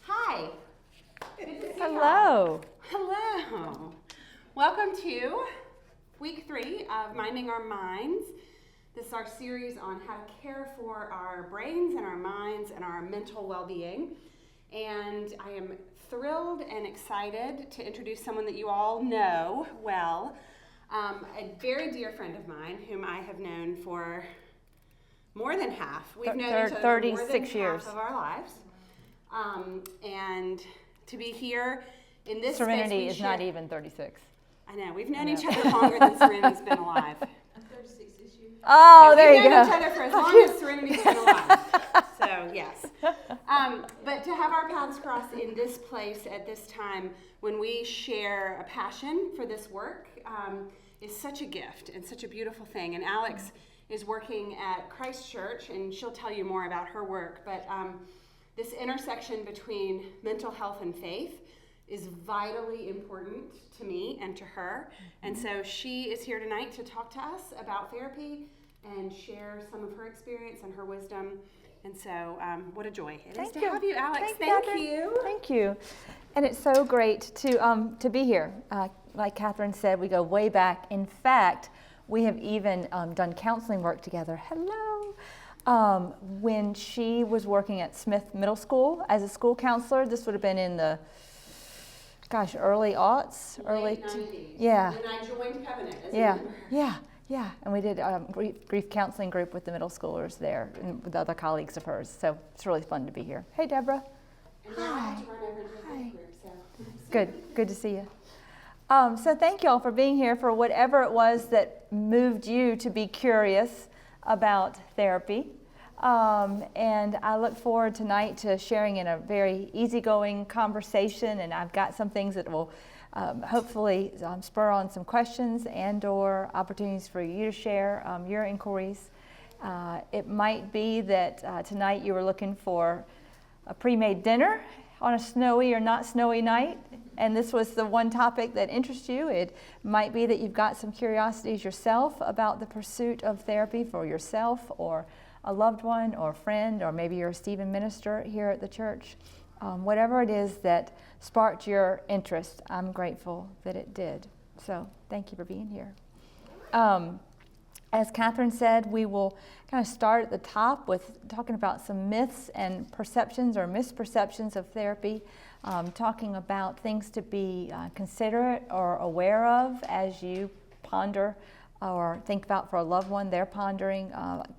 Hi. Good to see Hello. y'all. Hello. Welcome to week 3 of Minding Our Minds. This is our series on how to care for our brains and our minds and our mental well-being. And I am thrilled and excited to introduce someone that you all know well, a very dear friend of mine whom I have known for more than half. We've known each other for more than years half of our lives. And to be here in this Serenity space, is not even 36. I know, we've known each other longer than Serenity's been alive. I'm 36 this year. Oh, there you We've known go. each other for as long as Serenity's been alive. So, yes. But to have our paths cross in this place at this time when we share a passion for this work is such a gift and such a beautiful thing. And Alex is working at Christ Church, and she'll tell you more about her work. But this intersection between mental health and faith is vitally important to me and to her. And so she is here tonight to talk to us about therapy and share some of her experience and her wisdom. And so what a joy it is to have you, Alex. Thank you. Thank you. And it's so great to be here. Like Catherine said, we go way back. In fact, we have even done counseling work together. Hello. When she was working at Smith Middle School as a school counselor, this would have been in the, early aughts. Late 90s. Yeah. When I joined Covenant as a member. Yeah. And we did a grief counseling group with the middle schoolers there and with other colleagues of hers. So it's really fun to be here. Hey, Deborah. And now I have to run over into the faith group, so. Good to see you. So thank you all for being here, for whatever it was that moved you to be curious about therapy. And I look forward tonight to sharing in a very easygoing conversation, and I've got some things that will hopefully spur on some questions and or opportunities for you to share your inquiries. It might be that tonight you were looking for a pre-made dinner on a snowy or not snowy night, and this was the one topic that interests you. It might be that you've got some curiosities yourself about the pursuit of therapy for yourself or a loved one or a friend, or maybe you're a Stephen minister here at the church. Whatever it is that sparked your interest, I'm grateful that it did. So thank you for being here. As Catherine said, we will kind of start at the top with talking about some myths and perceptions or misperceptions of therapy, talking about things to be considerate or aware of as you ponder or think about for a loved one, they're pondering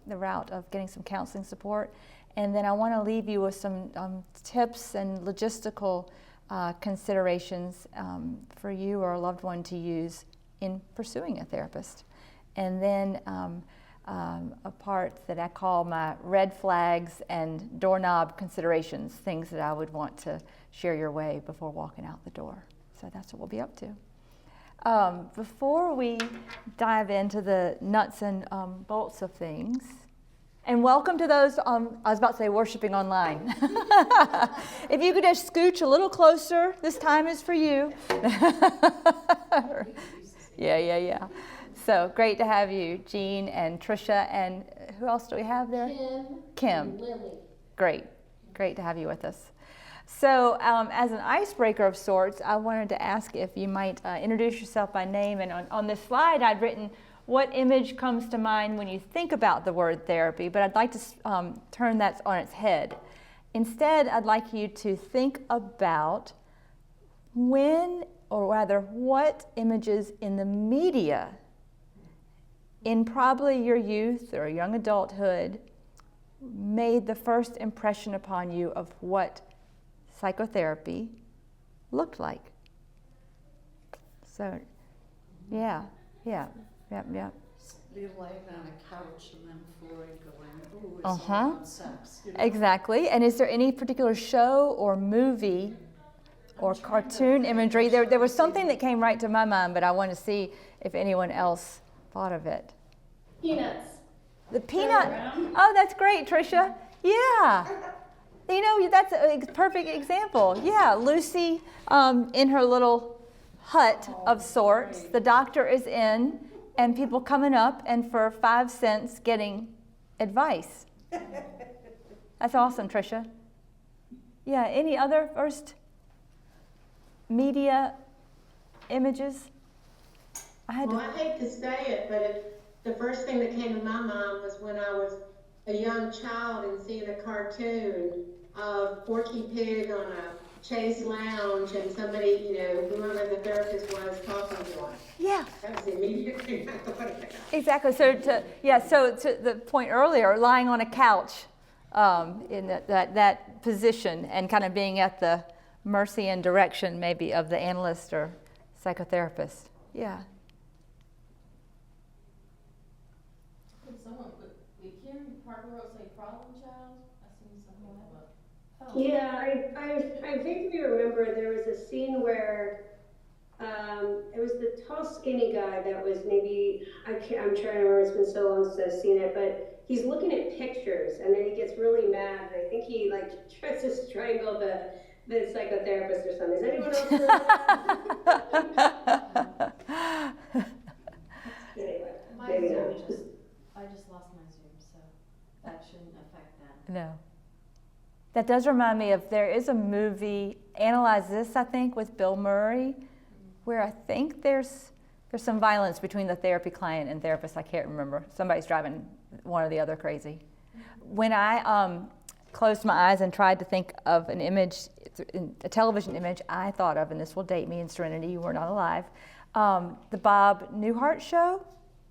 the route of getting some counseling support. And then I want to leave you with some tips and logistical considerations for you or a loved one to use in pursuing a therapist. And then a part that I call my red flags and doorknob considerations, things that I would want to share your way before walking out the door. So that's what we'll be up to. Before we dive into the nuts and bolts of things, and welcome to those, I was about to say worshiping online. If you could just scooch a little closer, this time is for you. Yeah. So great to have you, Jean and Trisha, and who else do we have there? Kim. And Lily. Great to have you with us. So as an icebreaker of sorts, I wanted to ask if you might introduce yourself by name. And on this slide, I'd written what image comes to mind when you think about the word therapy, but I'd like to turn that on its head. Instead, I'd like you to think about when, or rather, what images in the media, in probably your youth or young adulthood, made the first impression upon you of what psychotherapy looked like. So, yeah. Be laying on a couch and then Freud going, ooh, it's all about sex. You know? Exactly. And is there any particular show or movie or cartoon imagery? There was something that came right to my mind, but I want to see if anyone else thought of it. Peanuts. The peanut. Oh, that's great, Trisha. Yeah. You know, that's a perfect example. Yeah, Lucy in her little hut of sorts. The doctor is in, and people coming up and for 5 cents getting advice. That's awesome, Tricia. Yeah, any other first media images? Well, I hate to say it, but the first thing that came to my mind was when I was a young child and seeing a cartoon of Porky Pig on a chaise lounge and somebody, whoever the therapist was, talking to him. Yeah. That was the immediate thing I thought about. Exactly. So to the point earlier, lying on a couch in that position and kind of being at the mercy and direction maybe of the analyst or psychotherapist. Yeah. We hear Parker Road say problem child. I seen someone have a. Yeah, I vaguely remember there was a scene where it was the tall, skinny guy that was maybe, I'm trying to remember, it's been so long since I've seen it, but he's looking at pictures and then he gets really mad and I think he tries to strangle the psychotherapist or something. Is anyone else remember that? Anyway, My maybe Zoom not. I just lost my Zoom, so that shouldn't affect that. No. That does remind me of, there is a movie, Analyze This, I think, with Bill Murray, where I think there's some violence between the therapy client and therapist. I can't remember. Somebody's driving one or the other crazy. When I closed my eyes and tried to think of an image, a television image I thought of, and this will date me in Serenity, you were not alive, the Bob Newhart show,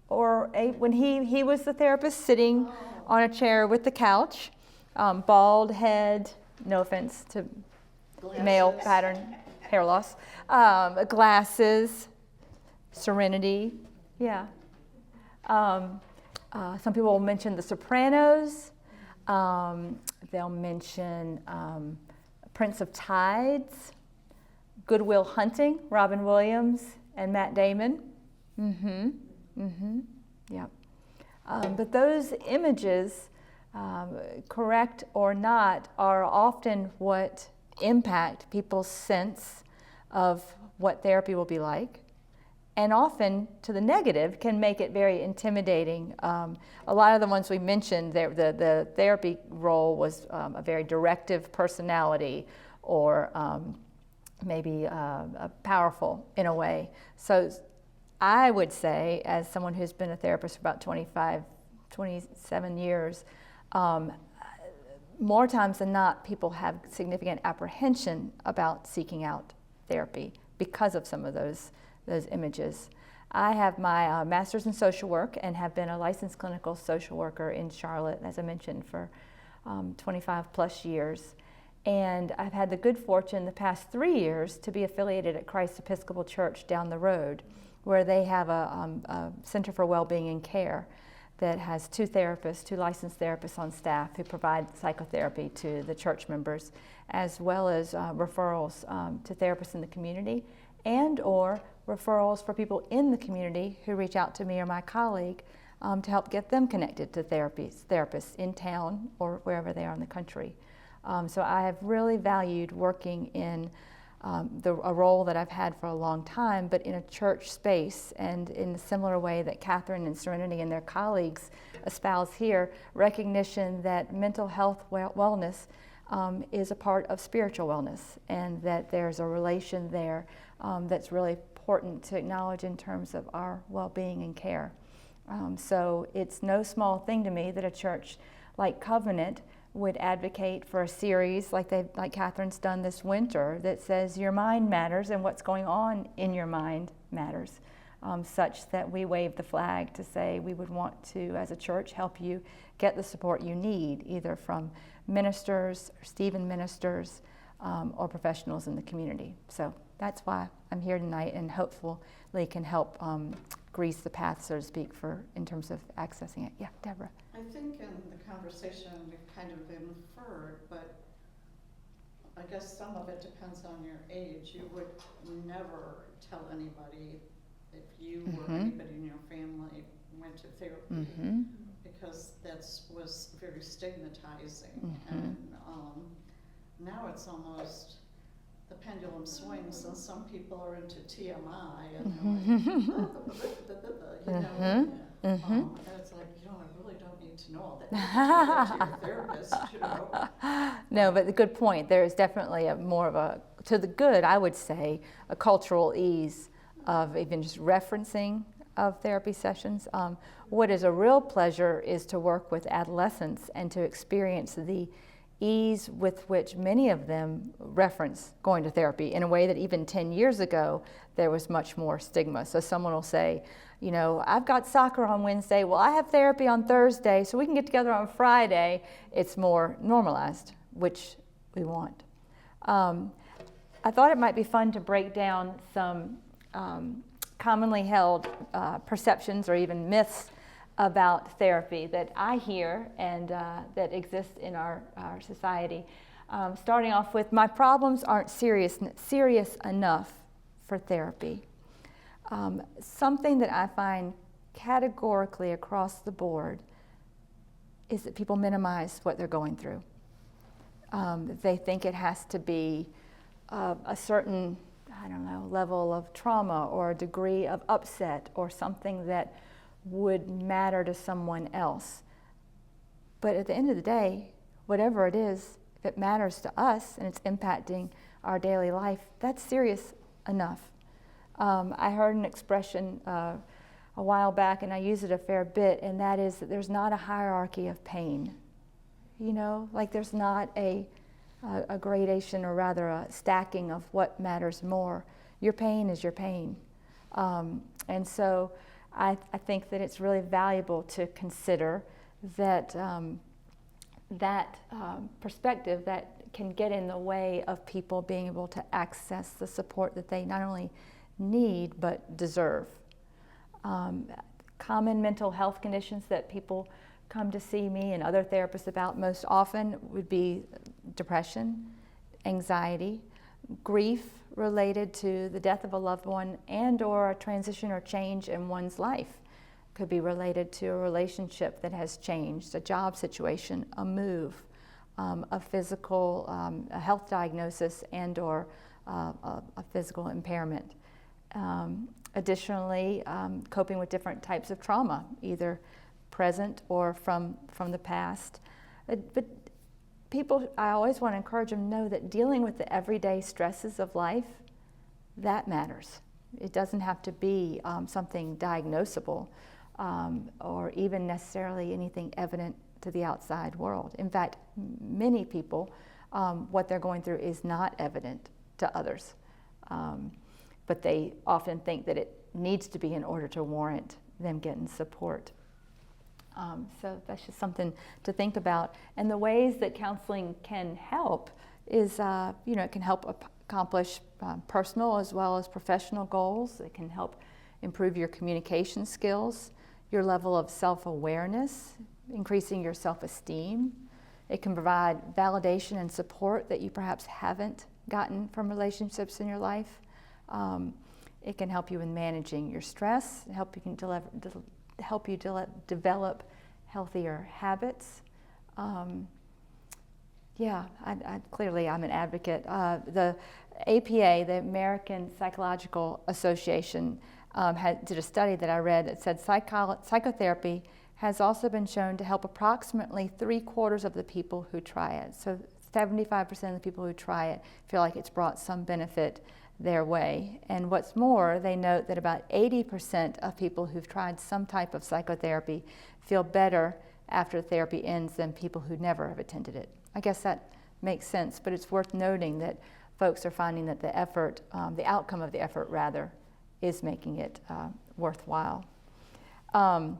or when he was the therapist sitting on a chair with the couch, bald head, no offense to male pattern hair loss, glasses, Serenity, yeah. Some people will mention The Sopranos. They'll mention Prince of Tides, Good Will Hunting, Robin Williams and Matt Damon. Yeah. But those images, correct or not, are often what impact people's sense of what therapy will be like, and often to the negative can make it very intimidating. A lot of the ones we mentioned, the therapy role was a very directive personality, or maybe powerful in a way. So I would say, as someone who's been a therapist for about 27 years, more times than not, people have significant apprehension about seeking out therapy because of some of those images. I have my master's in social work and have been a licensed clinical social worker in Charlotte, as I mentioned, for 25 plus years. And I've had the good fortune the past 3 years to be affiliated at Christ Episcopal Church down the road, where they have a Center for Wellbeing and Care that has two licensed therapists on staff who provide psychotherapy to the church members, as well as referrals to therapists in the community, and or referrals for people in the community who reach out to me or my colleague to help get them connected to therapists in town or wherever they are in the country. So I have really valued working in a role that I've had for a long time, but in a church space, and in a similar way that Catherine and Serenity and their colleagues espouse here, recognition that mental health wellness is a part of spiritual wellness, and that there's a relation there that's really important to acknowledge in terms of our well-being and care. So it's no small thing to me that a church like Covenant would advocate for a series like Catherine's done this winter that says your mind matters and what's going on in your mind matters, such that we wave the flag to say we would want to, as a church, help you get the support you need, either from ministers or Stephen ministers or professionals in the community. So that's why I'm here tonight, and hopefully can help grease the path, so to speak, in terms of accessing it. Yeah, Deborah. I think in the conversation we've kind of inferred, but I guess some of it depends on your age. You would never tell anybody if you or anybody in your family went to therapy, because that was very stigmatizing. And now it's almost, the pendulum swings, and some people are into TMI and they're like, you know. Mm-hmm. And it's like, I really don't need to know all that. You can tell that to your therapist, No, but the good point. There is definitely a more of a, to the good, I would say, a cultural ease of even just referencing of therapy sessions. What is a real pleasure is to work with adolescents and to experience the ease with which many of them reference going to therapy in a way that even 10 years ago there was much more stigma. So someone will say, I've got soccer on Wednesday, well, I have therapy on Thursday, so we can get together on Friday. It's more normalized, which we want. I thought it might be fun to break down some commonly held perceptions or even myths about therapy that I hear and that exist in our society. Starting off with, my problems aren't serious enough for therapy. Something that I find categorically across the board is that people minimize what they're going through. They think it has to be a certain, level of trauma or a degree of upset or something that would matter to someone else. But at the end of the day, whatever it is, if it matters to us and it's impacting our daily life, that's serious enough. I heard an expression a while back, and I use it a fair bit, and that is that there's not a hierarchy of pain. There's not a gradation, or rather a stacking of what matters more. Your pain is your pain. And so I think that it's really valuable to consider that perspective that can get in the way of people being able to access the support that they not only need but deserve. Common mental health conditions that people come to see me and other therapists about most often would be depression, anxiety, grief related to the death of a loved one and or a transition or change in one's life. Could be related to a relationship that has changed, a job situation, a move, a physical, a health diagnosis and or a physical impairment. Additionally, coping with different types of trauma, either present or from the past. But people, I always want to encourage them to know that dealing with the everyday stresses of life, that matters. It doesn't have to be something diagnosable or even necessarily anything evident to the outside world. In fact, many people, what they're going through is not evident to others. But they often think that it needs to be in order to warrant them getting support. So that's just something to think about. And the ways that counseling can help is, it can help accomplish personal as well as professional goals. It can help improve your communication skills, your level of self-awareness, increasing your self-esteem. It can provide validation and support that you perhaps haven't gotten from relationships in your life. It can help you in managing your stress, help you develop healthier habits. Clearly I'm an advocate. The APA, the American Psychological Association, did a study that I read that said psychotherapy has also been shown to help approximately 3/4 of the people who try it. So 75% of the people who try it feel like it's brought some benefit their way. And what's more, they note that about 80% of people who've tried some type of psychotherapy feel better after therapy ends than people who never have attended it. I guess that makes sense, but it's worth noting that folks are finding that the effort, the outcome of the effort rather, is making it worthwhile. I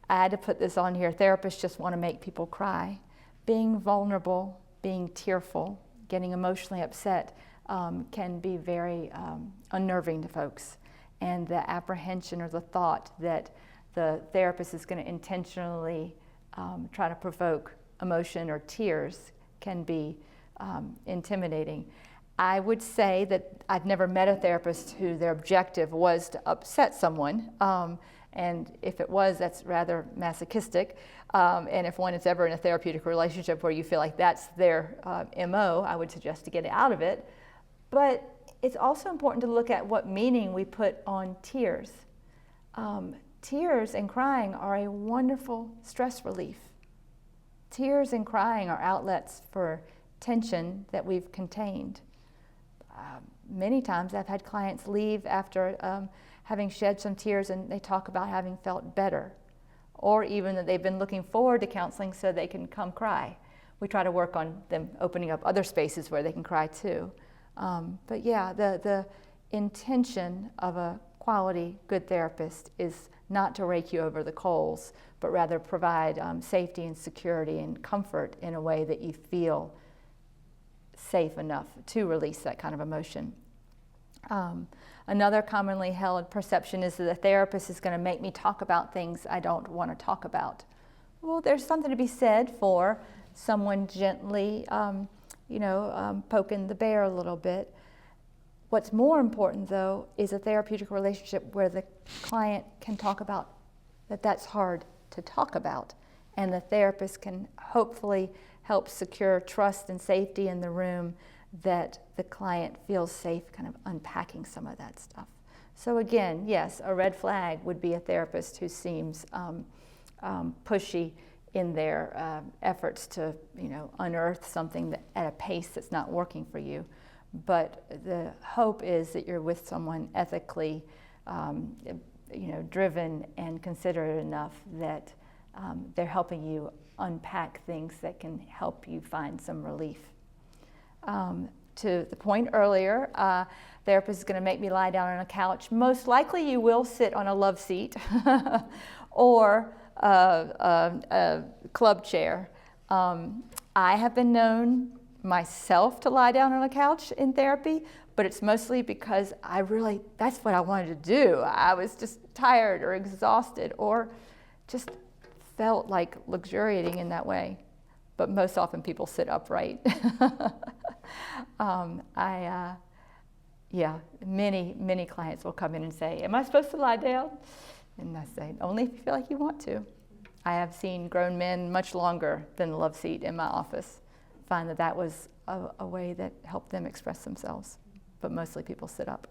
had to put this on here. Therapists just want to make people cry. Being vulnerable, being tearful, getting emotionally upset can be very unnerving to folks. And the apprehension or the thought that the therapist is going to intentionally try to provoke emotion or tears can be intimidating. I would say that I've never met a therapist who their objective was to upset someone. And if it was, that's rather masochistic. And if one is ever in a therapeutic relationship where you feel like that's their MO, I would suggest to get out of it. But it's also important to look at what meaning we put on tears. tears and crying are a wonderful stress relief. Tears and crying are outlets for tension that we've contained. Many times I've had clients leave after having shed some tears, and they talk about having felt better, or even that they've been looking forward to counseling so they can come cry. We try to work on them opening up other spaces where they can cry too. But yeah, the intention of a quality, good therapist is not to rake you over the coals, but rather provide safety and security and comfort in a way that you feel safe enough to release that kind of emotion. Another commonly held perception is that the therapist is going to make me talk about things I don't want to talk about. Well, there's something to be said for someone gently, poking the bear a little bit. What's more important, though, is a therapeutic relationship where the client can talk about that's hard to talk about, and the therapist can hopefully help secure trust and safety in the room, that the client feels safe kind of unpacking some of that stuff. So again, yes, a red flag would be a therapist who seems pushy in their efforts to, unearth something at a pace that's not working for you. But the hope is that you're with someone ethically, driven and considerate enough that they're helping you unpack things that can help you find some relief. To the point earlier, therapist is going to make me lie down on a couch. Most likely you will sit on a love seat or a club chair. I have been known myself to lie down on a couch in therapy, but it's mostly because that's what I wanted to do. I was just tired or exhausted or just felt like luxuriating in that way. But most often people sit upright. Many clients will come in and say, am I supposed to lie down? And I say, only if you feel like you want to. I have seen grown men much longer than the love seat in my office find that was a way that helped them express themselves. But mostly people sit up.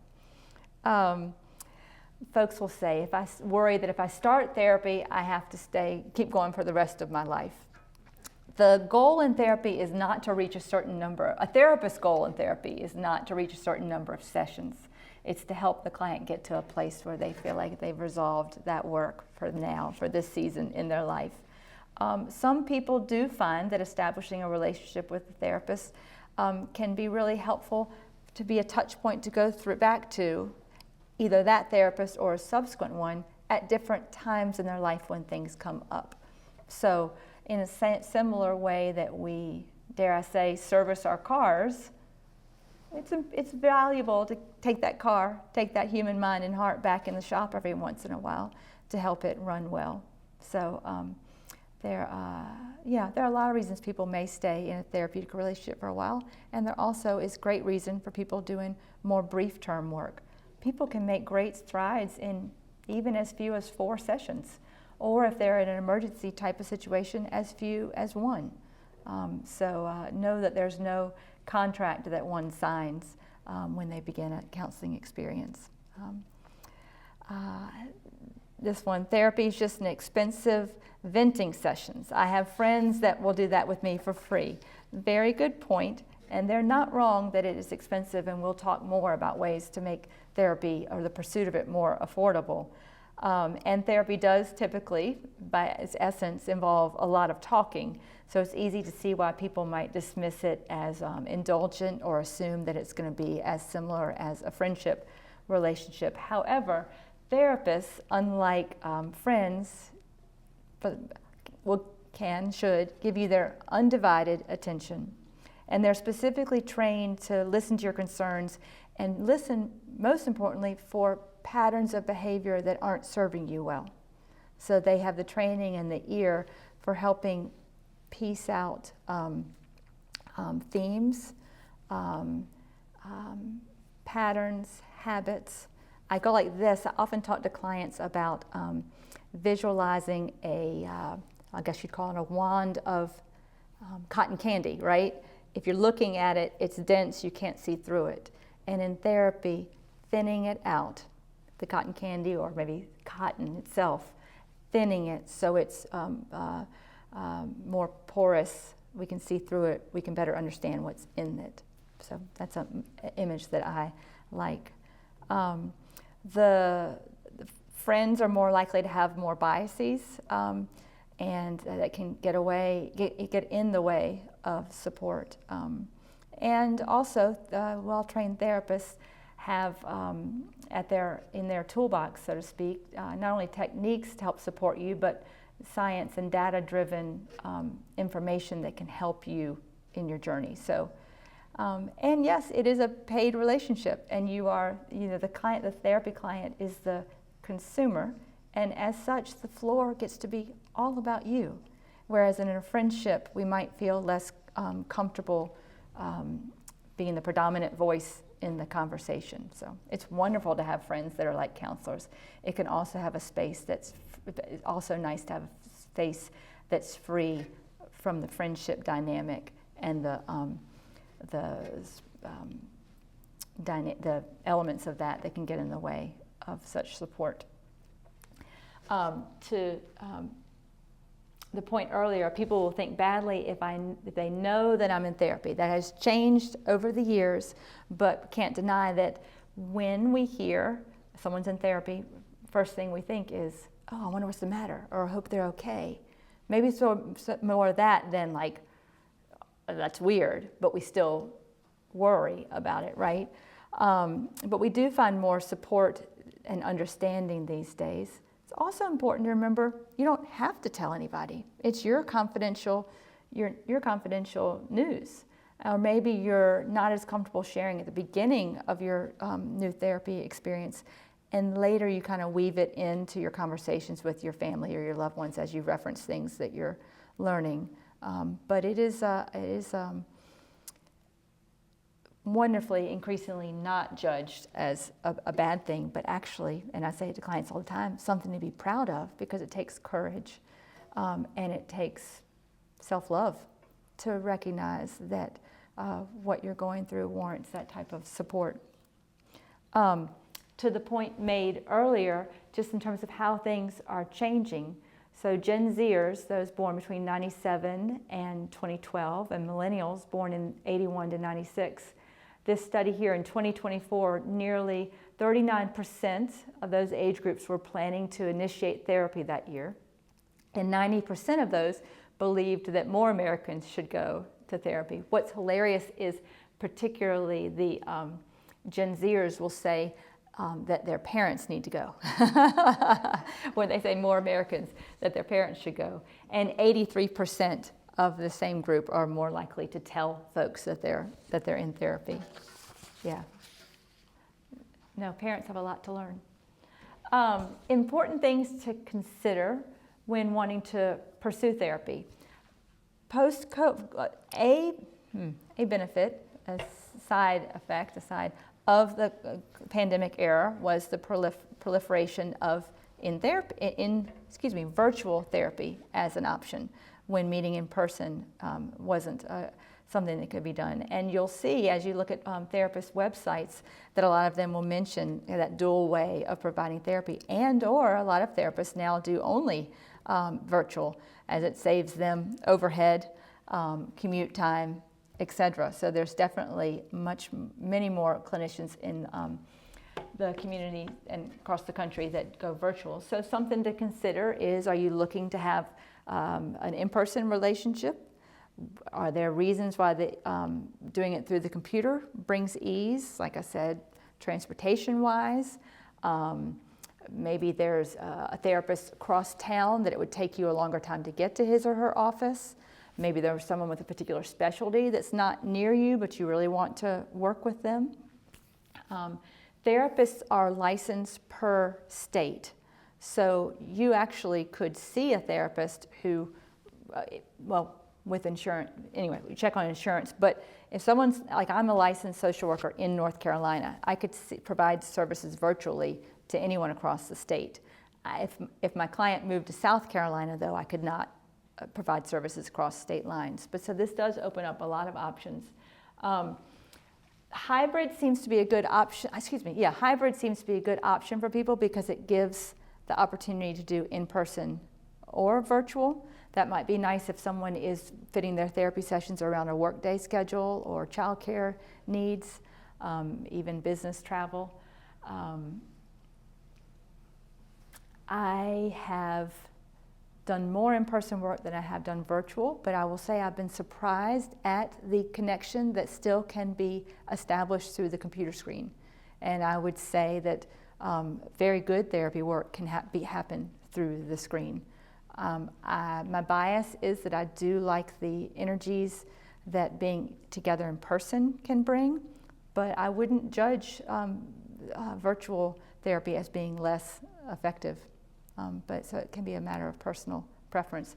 Folks will say, if I worry that if I start therapy, I have to keep going for the rest of my life. The goal in therapy is not to reach a certain number. A therapist's goal in therapy is not to reach a certain number of sessions. It's to help the client get to a place where they feel like they've resolved that work for now, for this season in their life. Some people do find that establishing a relationship with a therapist can be really helpful to be a touch point to go back to either that therapist or a subsequent one at different times in their life when things come up. So in a similar way that we, dare I say, service our cars, it's valuable to take that human mind and heart back in the shop every once in a while to help it run well. So there are a lot of reasons people may stay in a therapeutic relationship for a while, and there also is great reason for people doing more brief term work. People can make great strides in even as few as 4 sessions, or if they're in an emergency type of situation, as few as 1. So know that there's no contract that one signs when they begin a counseling experience. This one, therapy is just an expensive venting sessions. I have friends that will do that with me for free. Very good point, and they're not wrong that it is expensive, and we'll talk more about ways to make therapy or the pursuit of it more affordable. And therapy does typically, by its essence, involve a lot of talking. So it's easy to see why people might dismiss it as indulgent or assume that it's going to be as similar as a friendship relationship. However, therapists, unlike friends, should give you their undivided attention. And they're specifically trained to listen to your concerns and listen, most importantly, for patterns of behavior that aren't serving you well. So they have the training and the ear for helping piece out themes, patterns, habits. I go like this. I often talk to clients about visualizing I guess you'd call it a wand of cotton candy, right? If you're looking at it, it's dense, you can't see through it. And in therapy, thinning it out the cotton candy or maybe cotton itself, thinning it so it's more porous. We can see through it. We can better understand what's in it. So that's an image that I like. The friends are more likely to have more biases, and that can get in the way of support. And also, well-trained therapists have in their toolbox, so to speak, not only techniques to help support you, but science and data-driven information that can help you in your journey. So, and yes, it is a paid relationship, and the client, the therapy client, is the consumer, and as such, the floor gets to be all about you. Whereas in a friendship, we might feel less comfortable being the predominant voice in the conversation. So it's wonderful to have friends that are like counselors. It can also have a space it's also nice to have a space that's free from the friendship dynamic and the elements of that can get in the way of such support. To the point earlier, people will think badly if they know that I'm in therapy. That has changed over the years, but can't deny that when we hear someone's in therapy, first thing we think is, oh, I wonder what's the matter, or I hope they're okay. Maybe it's more of that than like, that's weird, but we still worry about it, right? But we do find more support and understanding these days. It's also important to remember you don't have to tell anybody. It's your confidential news. Or maybe you're not as comfortable sharing at the beginning of your new therapy experience, and later you kind of weave it into your conversations with your family or your loved ones as you reference things that you're learning. But it is wonderfully, increasingly not judged as a bad thing, but actually, and I say it to clients all the time, something to be proud of, because it takes courage and it takes self-love to recognize that what you're going through warrants that type of support. To the point made earlier, just in terms of how things are changing, so Gen Zers, those born between 97 and 2012, and millennials born in 81 to 96, this study here in 2024, nearly 39% of those age groups were planning to initiate therapy that year. And 90% of those believed that more Americans should go to therapy. What's hilarious is particularly the Gen Zers will say that their parents need to go. When they say more Americans, that their parents should go. And 83% of the same group are more likely to tell folks that they're in therapy. Yeah. No, parents have a lot to learn. Important things to consider when wanting to pursue therapy. Post-COVID, a benefit, a side effect, aside of the pandemic era, was the proliferation of virtual therapy as an option when meeting in person wasn't something that could be done. And you'll see as you look at therapist websites that a lot of them will mention that dual way of providing therapy, or a lot of therapists now do only virtual, as it saves them overhead, commute time, etc. So there's definitely many more clinicians in the community and across the country that go virtual. So something to consider is, are you looking to have an in-person relationship? Are there reasons why doing it through the computer brings ease? Like I said, transportation-wise. Maybe there's a therapist across town that it would take you a longer time to get to his or her office. Maybe there's someone with a particular specialty that's not near you, but you really want to work with them. Therapists are licensed per state. So you actually could see a therapist who, with insurance, anyway, we check on insurance, but if someone's, like I'm a licensed social worker in North Carolina, I could provide services virtually to anyone across the state. If my client moved to South Carolina, though, I could not provide services across state lines. But so this does open up a lot of options. hybrid seems to be a good option. Hybrid seems to be a good option for people because it gives the opportunity to do in-person or virtual. That might be nice if someone is fitting their therapy sessions around a workday schedule or childcare needs, even business travel. I have done more in-person work than I have done virtual, but I will say I've been surprised at the connection that still can be established through the computer screen. And I would say that very good therapy work can happen through the screen. My bias is that I do like the energies that being together in person can bring, but I wouldn't judge virtual therapy as being less effective. But so it can be a matter of personal preference.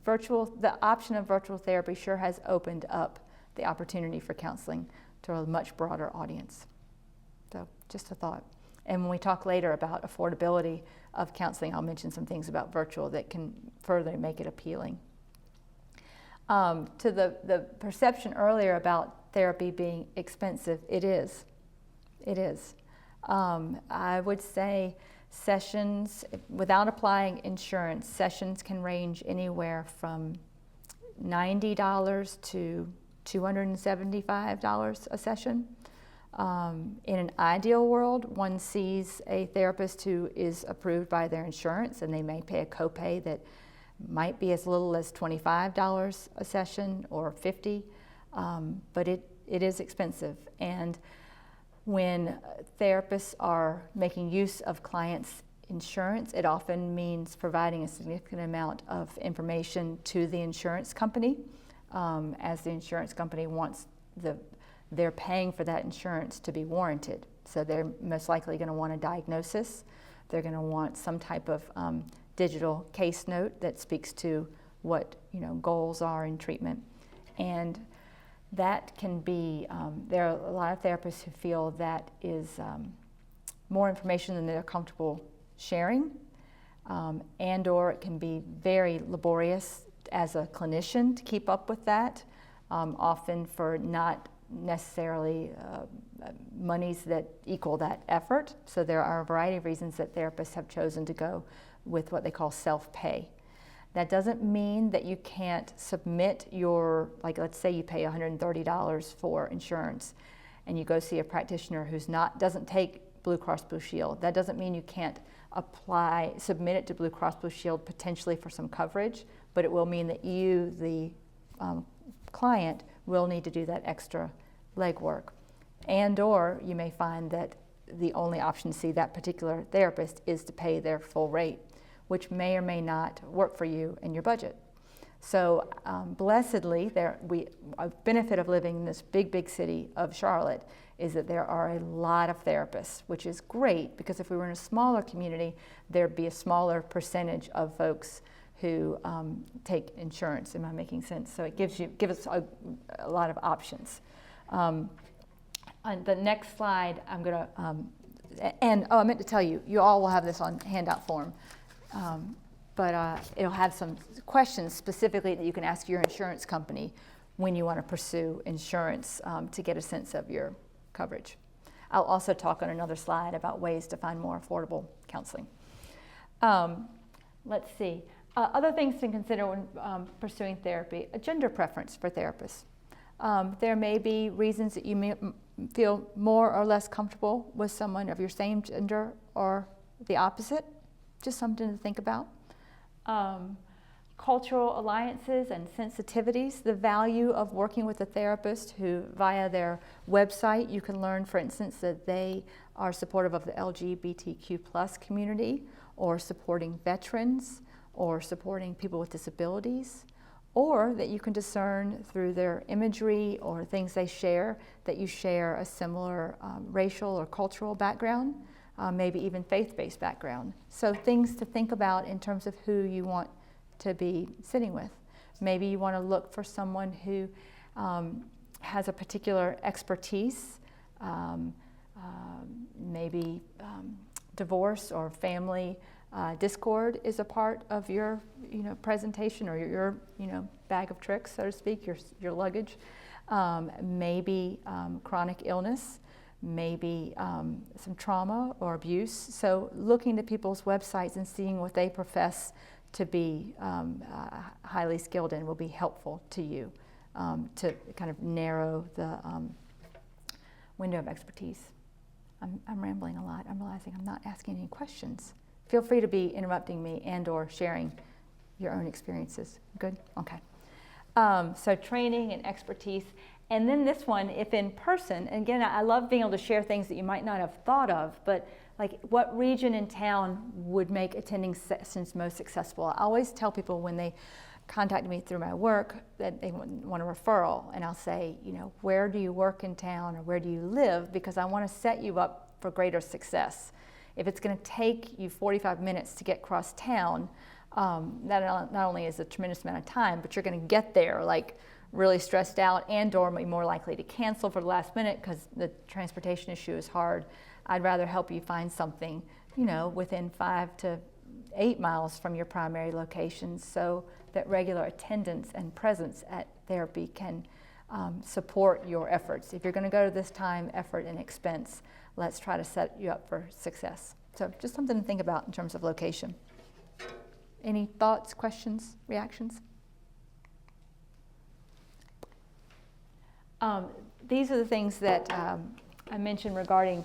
The option of virtual therapy sure has opened up the opportunity for counseling to a much broader audience. So just a thought. And when we talk later about affordability of counseling, I'll mention some things about virtual that can further make it appealing. To the perception earlier about therapy being expensive, it is. It is. I would say sessions, without applying insurance, sessions can range anywhere from $90 to $275 a session. In an ideal world, one sees a therapist who is approved by their insurance, and they may pay a copay that might be as little as $25 a session or $50, but it is expensive. And when therapists are making use of clients' insurance, it often means providing a significant amount of information to the insurance company, as the insurance company wants they're paying for that insurance to be warranted. So they're most likely going to want a diagnosis. They're going to want some type of digital case note that speaks to what goals are in treatment. And that can be, there are a lot of therapists who feel that is more information than they're comfortable sharing, and or it can be very laborious as a clinician to keep up with that, often for not necessarily monies that equal that effort. So there are a variety of reasons that therapists have chosen to go with what they call self-pay. That doesn't mean that you can't submit let's say you pay $130 for insurance and you go see a practitioner who's doesn't take Blue Cross Blue Shield. That doesn't mean you can't submit it to Blue Cross Blue Shield potentially for some coverage, but it will mean that you, the client, will need to do that extra legwork. And or you may find that the only option to see that particular therapist is to pay their full rate, which may or may not work for you and your budget. So blessedly, a benefit of living in this big city of Charlotte is that there are a lot of therapists, which is great because if we were in a smaller community, there'd be a smaller percentage of folks who take insurance. Am I making sense? So it gives us a lot of options. On the next slide, I'm going to, I meant to tell you, you all will have this on handout form. But it'll have some questions specifically that you can ask your insurance company when you want to pursue insurance to get a sense of your coverage. I'll also talk on another slide about ways to find more affordable counseling. Let's see. Other things to consider when pursuing therapy: a gender preference for therapists. There may be reasons that you may feel more or less comfortable with someone of your same gender or the opposite. Just something to think about. Cultural alliances and sensitivities, the value of working with a therapist who, via their website, you can learn, for instance, that they are supportive of the LGBTQ+ community, or supporting veterans, or supporting people with disabilities, or that you can discern through their imagery or things they share that you share a similar racial or cultural background. Maybe even faith-based background. So things to think about in terms of who you want to be sitting with. Maybe you want to look for someone who has a particular expertise, maybe divorce or family discord is a part of your presentation or your bag of tricks, so to speak, your luggage. maybe chronic illness, maybe some trauma or abuse. So looking at people's websites and seeing what they profess to be highly skilled in will be helpful to you to kind of narrow the window of expertise. I'm rambling a lot. I'm realizing I'm not asking any questions. Feel free to be interrupting me and or sharing your own experiences. Good? Okay. So training and expertise. And then this one, if in person, and again, I love being able to share things that you might not have thought of, but like what region in town would make attending sessions most successful? I always tell people when they contact me through my work that they want a referral, and I'll say, you know, where do you work in town or where do you live? Because I want to set you up for greater success. If it's going to take you 45 minutes to get across town, that not only is a tremendous amount of time, but you're going to get there like really stressed out and or be more likely to cancel for the last minute because the transportation issue is hard. I'd rather help you find something, you know, within 5 to 8 miles from your primary locations so that regular attendance and presence at therapy can support your efforts. If you're going to go to this time, effort, and expense, let's try to set you up for success. So just something to think about in terms of location. Any thoughts, questions, reactions? These are the things that I mentioned regarding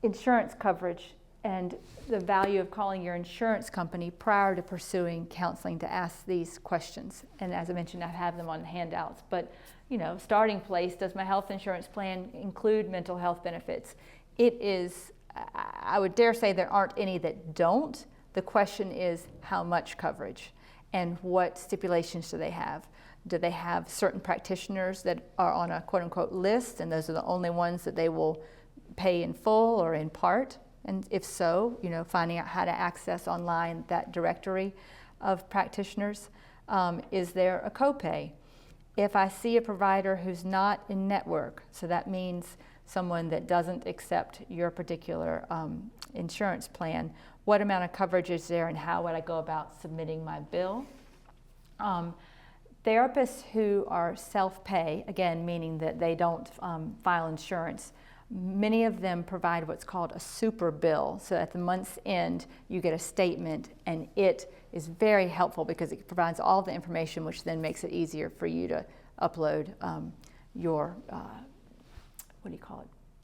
insurance coverage and the value of calling your insurance company prior to pursuing counseling to ask these questions. And as I mentioned, I have them on handouts. But, you know, starting place, does my health insurance plan include mental health benefits? It is, I would dare say there aren't any that don't. The question is how much coverage and what stipulations do they have? Do they have certain practitioners that are on a quote-unquote list, and those are the only ones that they will pay in full or in part? And if so, you know, finding out how to access online that directory of practitioners. Is there a copay? If I see a provider who's not in network, so that means someone that doesn't accept your particular insurance plan, what amount of coverage is there and how would I go about submitting my bill? Therapists who are self-pay, again, meaning that they don't file insurance, many of them provide what's called a super bill. So at the month's end, you get a statement, and it is very helpful because it provides all the information, which then makes it easier for you to upload your,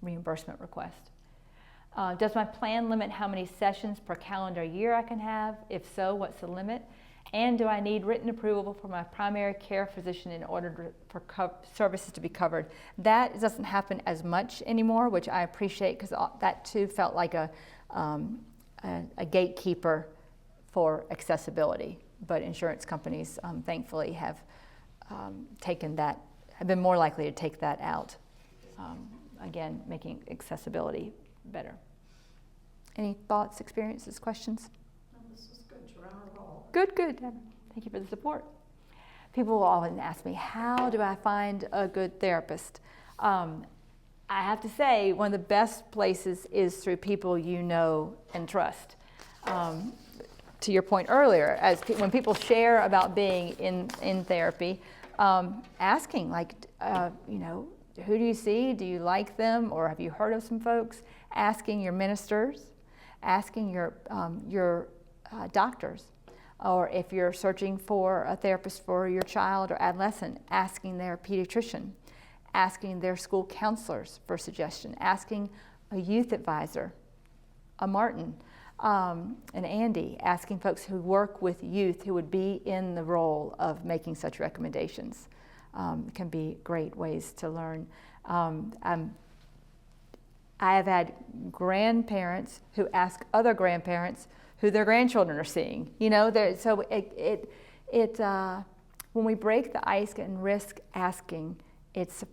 reimbursement request. Does my plan limit how many sessions per calendar year I can have? If so, what's the limit? And do I need written approval from my primary care physician in order for services to be covered? That doesn't happen as much anymore, which I appreciate because that too felt like a gatekeeper for accessibility. But insurance companies, thankfully, have been more likely to take that out. Again, making accessibility better. Any thoughts, experiences, questions? This is good. You're on a roll. Good. Thank you for the support. People will often ask me, how do I find a good therapist? I have to say, one of the best places is through people you know and trust. To your point earlier, when people share about being in therapy, asking like, who do you see? Do you like them? Or have you heard of some folks? Asking your ministers, asking your doctors, or if you're searching for a therapist for your child or adolescent, asking their pediatrician, asking their school counselors for suggestion, asking a youth advisor, a Martin, and Andy, asking folks who work with youth who would be in the role of making such recommendations. Can be great ways to learn. I have had grandparents who ask other grandparents who their grandchildren are seeing. So when we break the ice and risk asking, it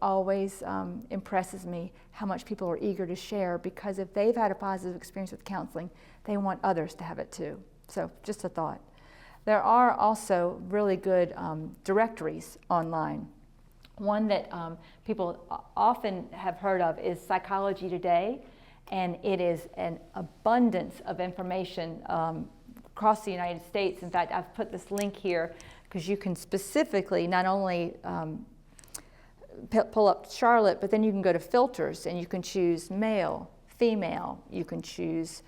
always impresses me how much people are eager to share, because if they've had a positive experience with counseling, they want others to have it too. So just a thought. There are also really good directories online. One that people often have heard of is Psychology Today, and it is an abundance of information across the United States. In fact, I've put this link here because you can specifically not only pull up Charlotte, but then you can go to filters and you can choose male, female, you can choose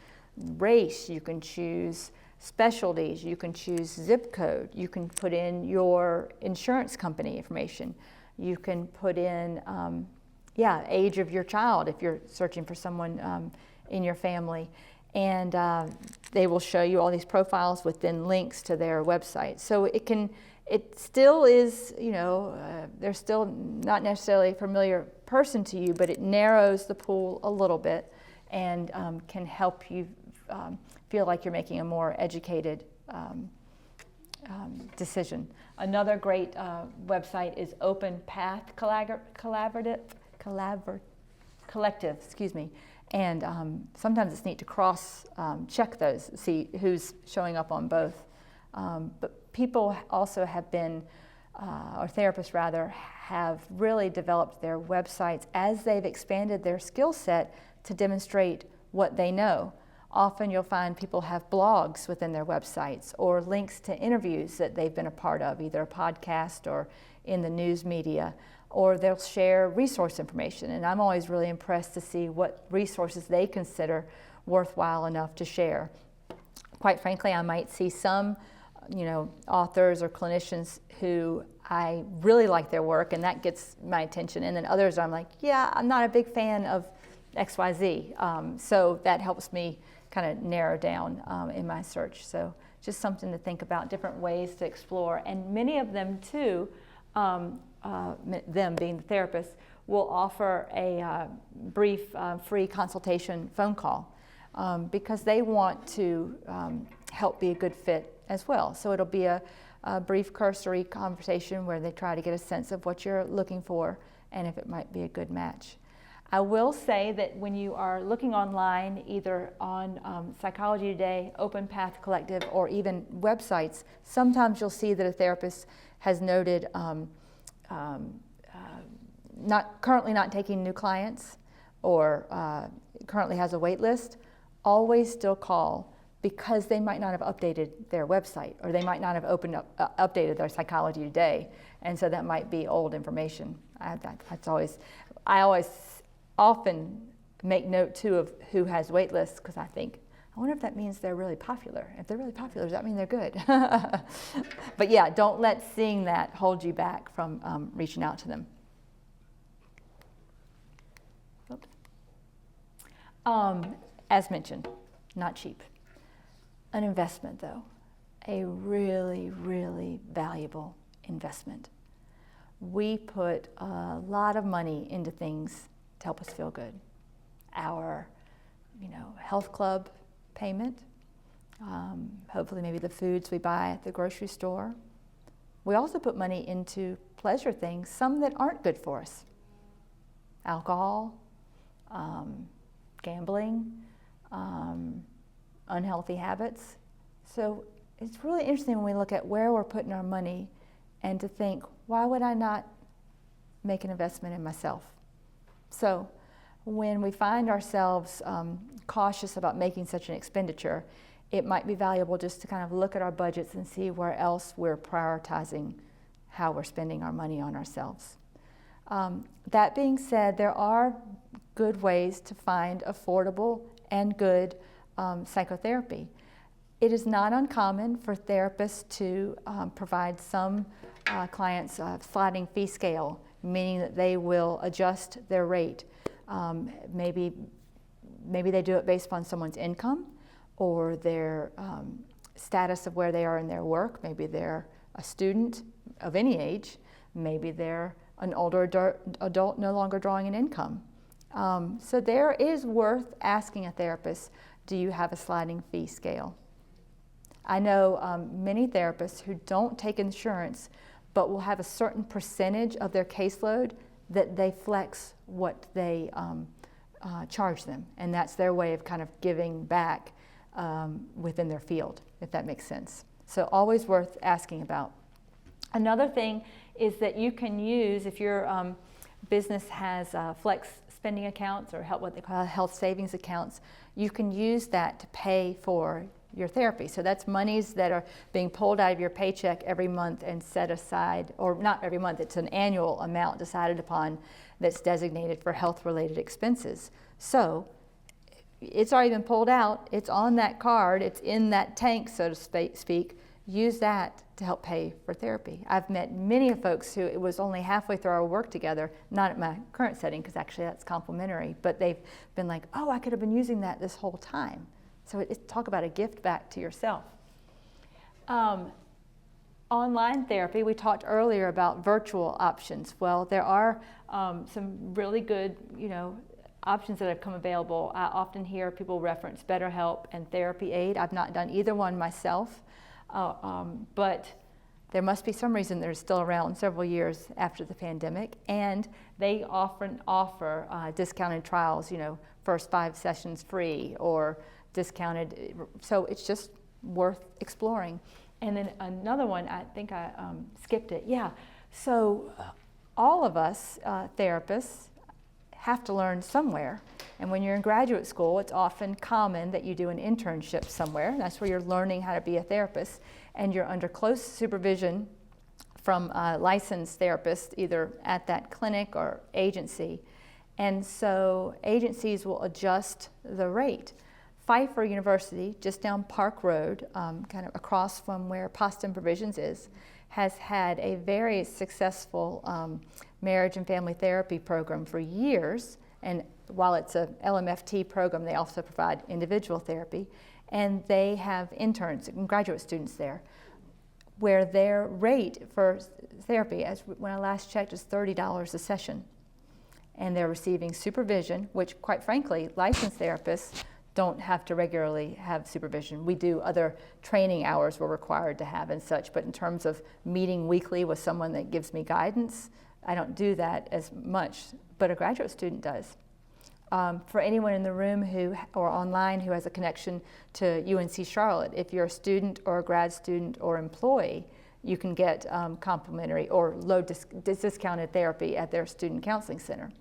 race, you can choose specialties, you can choose zip code, you can put in your insurance company information, you can put in age of your child if you're searching for someone in your family, and they will show you all these profiles with then links to their website. So it still is, they're still not necessarily a familiar person to you, but it narrows the pool a little bit and can help you feel like you're making a more educated decision. Another great website is Open Path Collective, and sometimes it's neat to cross check those, see who's showing up on both. But people also have been, or therapists rather, have really developed their websites as they've expanded their skill set to demonstrate what they know. Often you'll find people have blogs within their websites or links to interviews that they've been a part of, either a podcast or in the news media, or they'll share resource information. And I'm always really impressed to see what resources they consider worthwhile enough to share. Quite frankly, I might see some authors or clinicians who I really like their work and that gets my attention, and then others I'm like, yeah, I'm not a big fan of XYZ. So that helps me kind of narrow down in my search. So just something to think about, different ways to explore. And many of them too, them being the therapists, will offer a brief free consultation phone call because they want to help be a good fit as well. So it'll be a brief cursory conversation where they try to get a sense of what you're looking for and if it might be a good match. I will say that when you are looking online, either on Psychology Today, Open Path Collective, or even websites, sometimes you'll see that a therapist has noted currently not taking new clients, or currently has a wait list. Always still call, because they might not have updated their website, or they might not have updated their Psychology Today, and so that might be old information. I always often make note too of who has wait lists, because I think, I wonder if that means they're really popular. If they're really popular, does that mean they're good? But yeah, don't let seeing that hold you back from reaching out to them. As mentioned, not cheap. An investment though, a really, really valuable investment. We put a lot of money into things to help us feel good. Our, health club payment, hopefully maybe the foods we buy at the grocery store. We also put money into pleasure things, some that aren't good for us. Alcohol, gambling, unhealthy habits. So it's really interesting when we look at where we're putting our money and to think, why would I not make an investment in myself? So when we find ourselves cautious about making such an expenditure, it might be valuable just to kind of look at our budgets and see where else we're prioritizing how we're spending our money on ourselves. That being said, there are good ways to find affordable and good psychotherapy. It is not uncommon for therapists to provide some clients a sliding fee scale, meaning that they will adjust their rate. Maybe they do it based upon someone's income or their status of where they are in their work. Maybe they're a student of any age. Maybe they're an older adult no longer drawing an income. So there is worth asking a therapist, do you have a sliding fee scale? I know many therapists who don't take insurance but will have a certain percentage of their caseload that they flex what they charge them. And that's their way of kind of giving back within their field, if that makes sense. So always worth asking about. Another thing is that you can use, if your business has flex spending accounts or what they call health savings accounts, you can use that to pay for your therapy. So that's monies that are being pulled out of your paycheck every month and set aside, or not every month, it's an annual amount decided upon that's designated for health-related expenses. So it's already been pulled out, it's on that card, it's in that tank, so to speak. Use that to help pay for therapy. I've met many of folks who it was only halfway through our work together, not at my current setting, because actually that's complimentary, but they've been like, oh, I could have been using that this whole time. So talk about a gift back to yourself. Online therapy, we talked earlier about virtual options. Well, there are some really good, options that have come available. I often hear people reference BetterHelp and Therapy Aid. I've not done either one myself, but there must be some reason they're still around several years after the pandemic, and they often offer discounted trials, first 5 sessions free or discounted, so it's just worth exploring. And then another one, I think I skipped it, so all of us therapists have to learn somewhere, and when you're in graduate school, it's often common that you do an internship somewhere. That's where you're learning how to be a therapist, and you're under close supervision from a licensed therapist, either at that clinic or agency, and so agencies will adjust the rate. Pfeiffer University, just down Park Road, kind of across from where Poston Provisions is, has had a very successful marriage and family therapy program for years. And while it's a LMFT program, they also provide individual therapy. And they have interns and graduate students there, where their rate for therapy, as when I last checked, is $30 a session. And they're receiving supervision, which quite frankly, licensed therapists don't have to regularly have supervision. We do other training hours we're required to have and such, but in terms of meeting weekly with someone that gives me guidance, I don't do that as much, but a graduate student does. For anyone in the room or online who has a connection to UNC Charlotte, if you're a student or a grad student or employee, you can get complimentary or low discounted therapy at their student counseling center.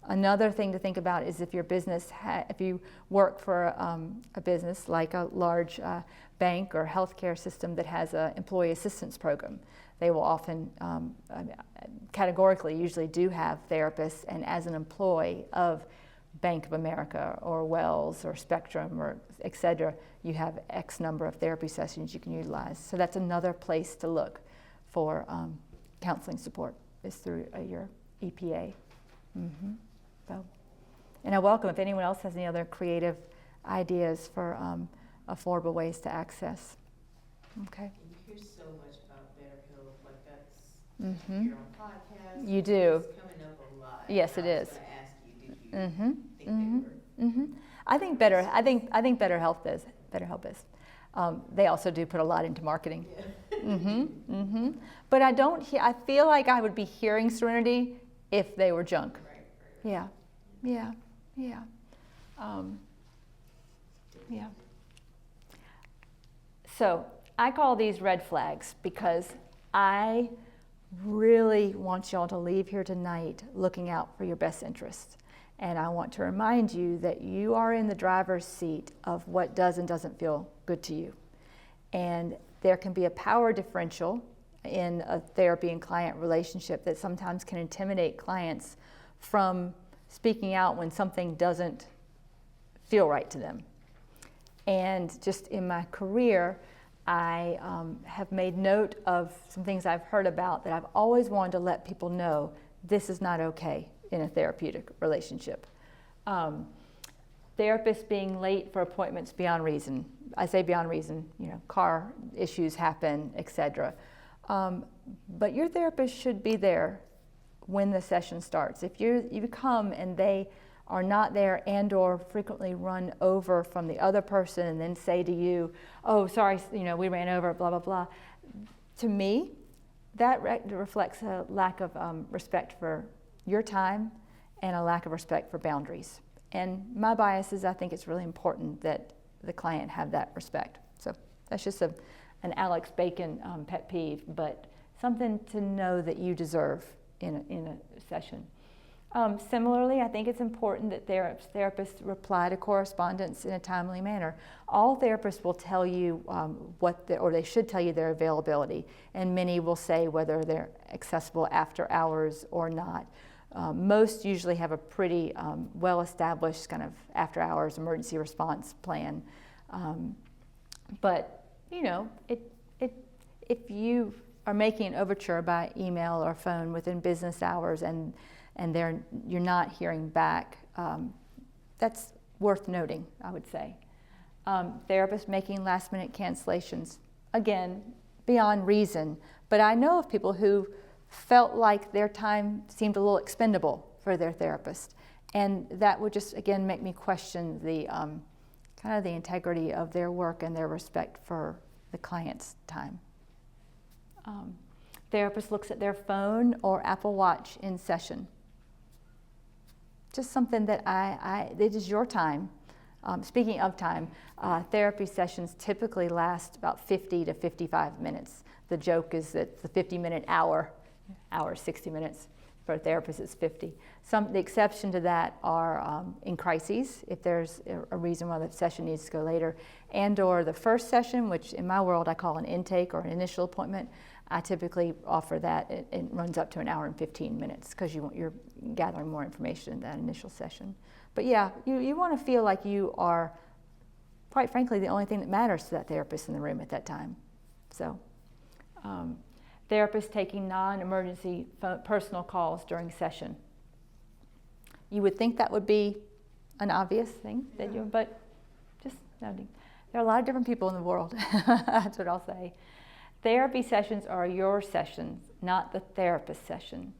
Another thing to think about is if your business, if you work for a business like a large bank or healthcare system that has an employee assistance program, they will often categorically usually do have therapists, and as an employee of Bank of America or Wells or Spectrum or et cetera, you have X number of therapy sessions you can utilize. So that's another place to look for counseling support, is through your EPA. So, and I welcome if anyone else has any other creative ideas for affordable ways to access. Okay. You hear so much about BetterHelp, like that's your own podcast. You do. It's coming up a lot. Yes, it is. I was going to ask you, did you think they were? I think BetterHelp is. BetterHelp is. They also do put a lot into marketing. Yeah. But I feel like I would be hearing Serenity if they were junk. Right. Yeah. So I call these red flags because I really want y'all to leave here tonight looking out for your best interests. And I want to remind you that you are in the driver's seat of what does and doesn't feel good to you. And there can be a power differential in a therapy and client relationship that sometimes can intimidate clients from speaking out when something doesn't feel right to them. And just in my career, I have made note of some things I've heard about that I've always wanted to let people know this is not okay in a therapeutic relationship. Therapists being late for appointments beyond reason. I say beyond reason, car issues happen, etc. But your therapist should be there when the session starts. If you come and they are not there and or frequently run over from the other person and then say to you, oh, sorry, we ran over, blah, blah, blah. To me, that reflects a lack of respect for your time and a lack of respect for boundaries. And my bias is I think it's really important that the client have that respect. So that's just an Alex Bacon pet peeve, but something to know that you deserve in a session. Similarly, I think it's important that therapists reply to correspondence in a timely manner. All therapists will tell you or they should tell you their availability, and many will say whether they're accessible after hours or not. Most usually have a pretty well-established kind of after-hours emergency response plan. But you know, if you are making an overture by email or phone within business hours and you're not hearing back, that's worth noting, I would say. Therapists making last-minute cancellations, again, beyond reason, but I know of people who felt like their time seemed a little expendable for their therapist, and that would just, again, make me question the kind of the integrity of their work and their respect for the client's time. Therapist looks at their phone or Apple Watch in session. Just something that it is your time. Speaking of time, therapy sessions typically last about 50 to 55 minutes. The joke is that the 50-minute hour is 60 minutes. For a therapist, it's 50. The exception to that are in crises, if there's a reason why the session needs to go later, and or the first session, which in my world I call an intake or an initial appointment. I typically offer that. It runs up to an hour and 15 minutes because you're gathering more information in that initial session. But yeah, you want to feel like you are, quite frankly, the only thing that matters to that therapist in the room at that time. So, therapists taking non-emergency personal calls during session. You would think that would be an obvious thing, but just noting. There are a lot of different people in the world. That's what I'll say. Therapy sessions are your sessions, not the therapist session.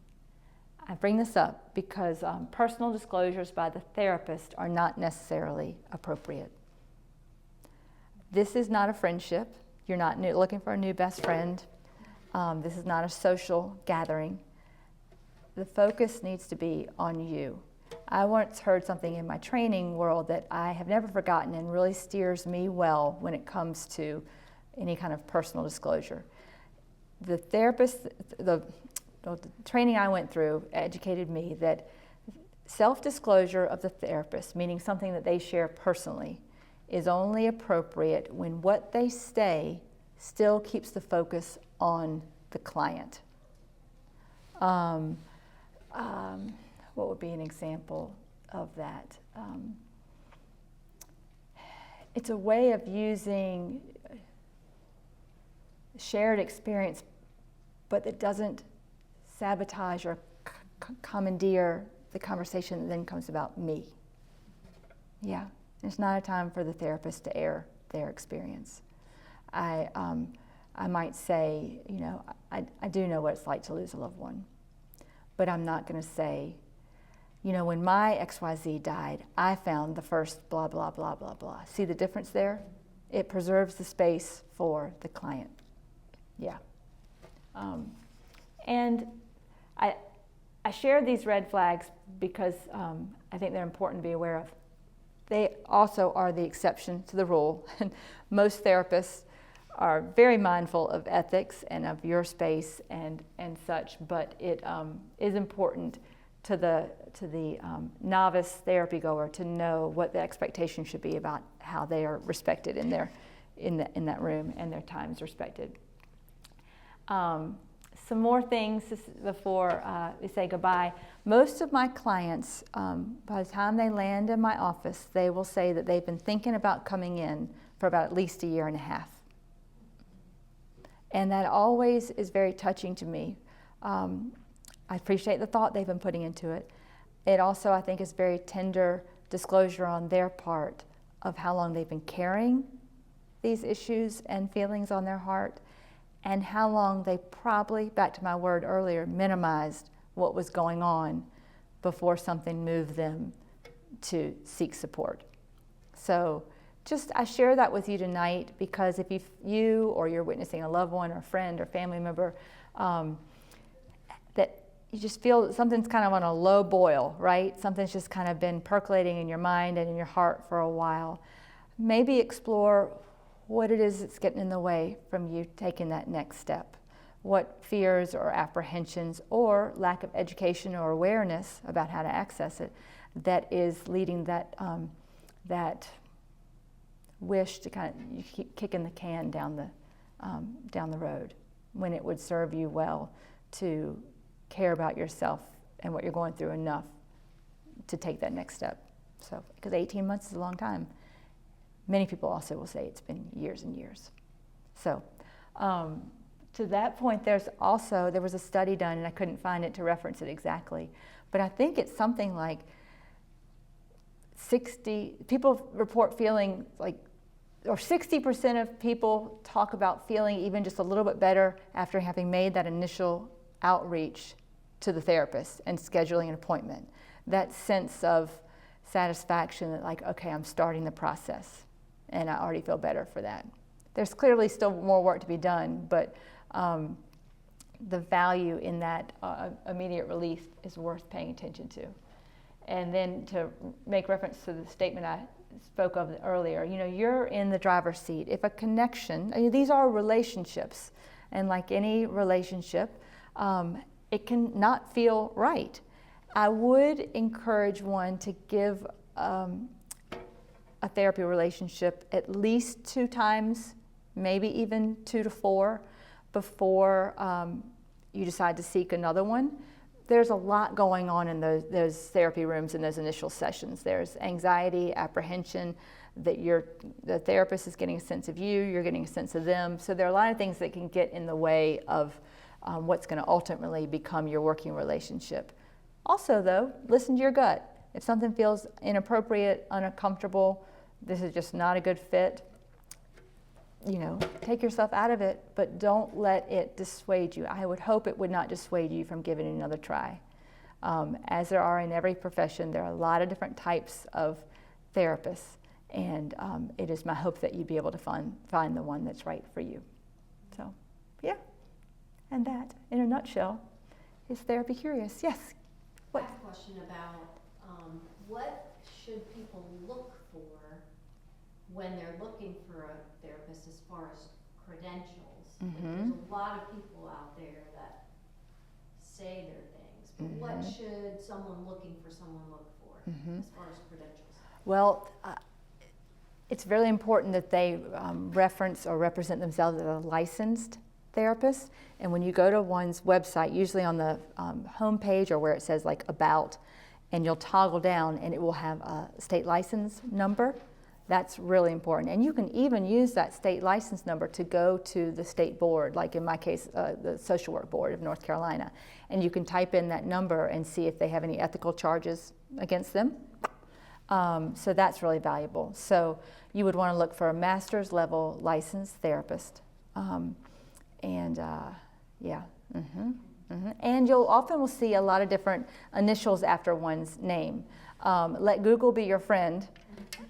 I bring this up because personal disclosures by the therapist are not necessarily appropriate. This is not a friendship. You're not looking for a new best friend. This is not a social gathering. The focus needs to be on you. I once heard something in my training world that I have never forgotten and really steers me well when it comes to any kind of personal disclosure. The therapist, the training I went through educated me that self-disclosure of the therapist, meaning something that they share personally, is only appropriate when what they say still keeps the focus on the client. What would be an example of that? It's a way of using shared experience, but it doesn't sabotage or commandeer the conversation that then comes about me. Yeah, it's not a time for the therapist to air their experience. I might say, you know, I do know what it's like to lose a loved one, but I'm not going to say, you know, when my XYZ died, I found the first blah, blah, blah, blah, blah. See the difference there? It preserves the space for the client. Yeah. And I share these red flags because I think they're important to be aware of. They also are the exception to the rule. And most therapists are very mindful of ethics and of your space and such, but it is important to the novice therapy goer to know what the expectation should be about how they are respected in that room and their time is respected. Some more things before we say goodbye. Most of my clients, by the time they land in my office, they will say that they've been thinking about coming in for about at least a year and a half. And that always is very touching to me. I appreciate the thought they've been putting into it. It also, I think, is very tender disclosure on their part of how long they've been carrying these issues and feelings on their heart, and how long they probably, back to my word earlier, minimized what was going on before something moved them to seek support. So I share that with you tonight because if you or you're witnessing a loved one or a friend or family member that you just feel that something's kind of on a low boil, right? Something's just kind of been percolating in your mind and in your heart for a while. Maybe explore what it is that's getting in the way from you taking that next step. what fears or apprehensions or lack of education or awareness about how to access it that is leading that that wish to kind of keep kicking the can down the road, when it would serve you well to care about yourself and what you're going through enough to take that next step. So, because 18 months is a long time. Many people also will say it's been years and years. So, to that point, there was a study done, and I couldn't find it to reference it exactly, but I think it's something like 60 people report feeling like, or 60% of people talk about feeling even just a little bit better after having made that initial outreach to the therapist and scheduling an appointment. That sense of satisfaction that, like, okay, I'm starting the process and I already feel better for that. There's clearly still more work to be done, but the value in that immediate relief is worth paying attention to. And then to make reference to the statement I spoke of earlier, you're in the driver's seat. If a connection, these are relationships, and like any relationship, it can not feel right. I would encourage one to give a therapy relationship at least 2 times, maybe even 2 to 4, before you decide to seek another one. There's a lot going on in those therapy rooms in those initial sessions. There's anxiety, apprehension, that the therapist is getting a sense of you, you're getting a sense of them. So there are a lot of things that can get in the way of what's going to ultimately become your working relationship. Also, though, listen to your gut. If something feels inappropriate, uncomfortable, this is just not a good fit, take yourself out of it, but don't let it dissuade you. I would hope it would not dissuade you from giving it another try. As there are in every profession, there are a lot of different types of therapists, and it is my hope that you'd be able to find the one that's right for you. So, yeah. And that, in a nutshell, is Therapy Curious. Yes? What? I have a question about what should people look for when they're looking for a therapist as far as credentials? Like, there's a lot of people out there that say their things, but what should someone looking for someone look for as far as credentials? Well, it's really important that they reference or represent themselves as a licensed therapist. And when you go to one's website, usually on the home page or where it says like about, and you'll toggle down and it will have a state license number. That's really important. And you can even use that state license number to go to the state board, like in my case, the Social Work Board of North Carolina. And you can type in that number and see if they have any ethical charges against them. So that's really valuable. So you would want to look for a master's level licensed therapist. And you'll often will see a lot of different initials after one's name. Let Google be your friend.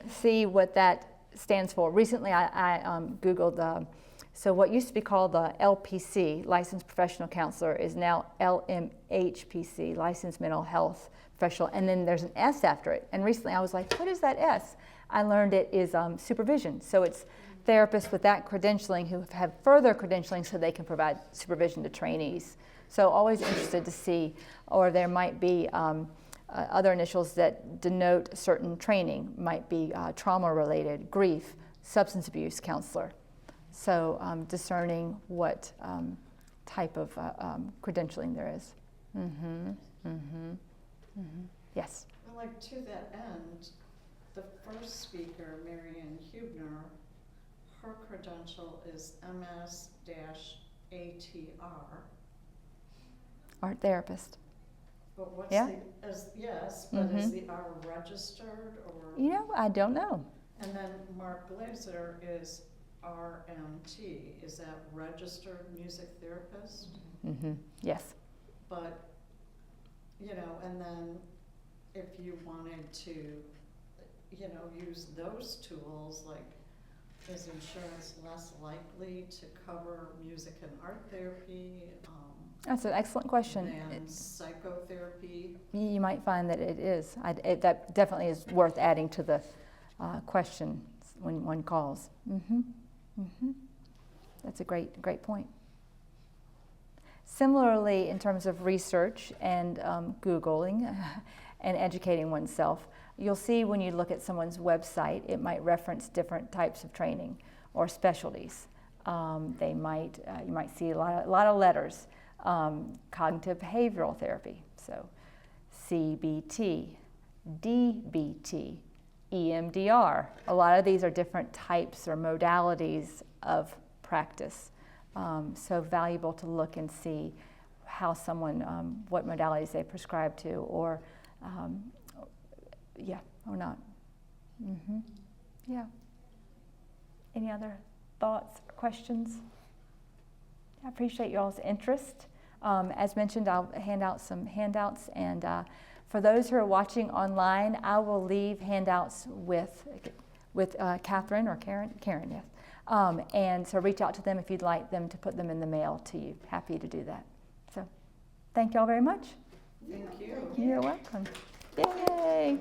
See what that stands for. Recently, I Googled, so what used to be called the LPC, Licensed Professional Counselor, is now LMHPC, Licensed Mental Health Professional, and then there's an S after it. And recently I was like, what is that S? I learned it is supervision. So it's therapists with that credentialing who have further credentialing so they can provide supervision to trainees. So always interested to see, or there might be other initials that denote certain training, might be trauma-related, grief, substance abuse counselor. So discerning what type of credentialing there is. Yes? Well, like to that end, the first speaker, Marian Hubner, her credential is MS-ATR. Art therapist. But what's Yeah. is the R registered or? I don't know. And then Mark Glazer is RMT. Is that registered music therapist? Yes. But, and then if you wanted to, use those tools, like, is insurance less likely to cover music and art therapy? That's an excellent question. Than psychotherapy? You might find that it is. That definitely is worth adding to the question when one calls. That's a great point. Similarly, in terms of research and Googling and educating oneself, you'll see when you look at someone's website, it might reference different types of training or specialties. You might see a lot of letters. Cognitive behavioral therapy, so CBT, DBT, EMDR. A lot of these are different types or modalities of practice. So valuable to look and see how someone, what modalities they prescribe to, or or not. Yeah. Any other thoughts or questions? I appreciate y'all's interest. As mentioned, I'll hand out some handouts, and for those who are watching online, I will leave handouts with Catherine or Karen, yes. And so reach out to them if you'd like them to put them in the mail to you. Happy to do that. So thank y'all very much. Thank you. You're welcome. Yay.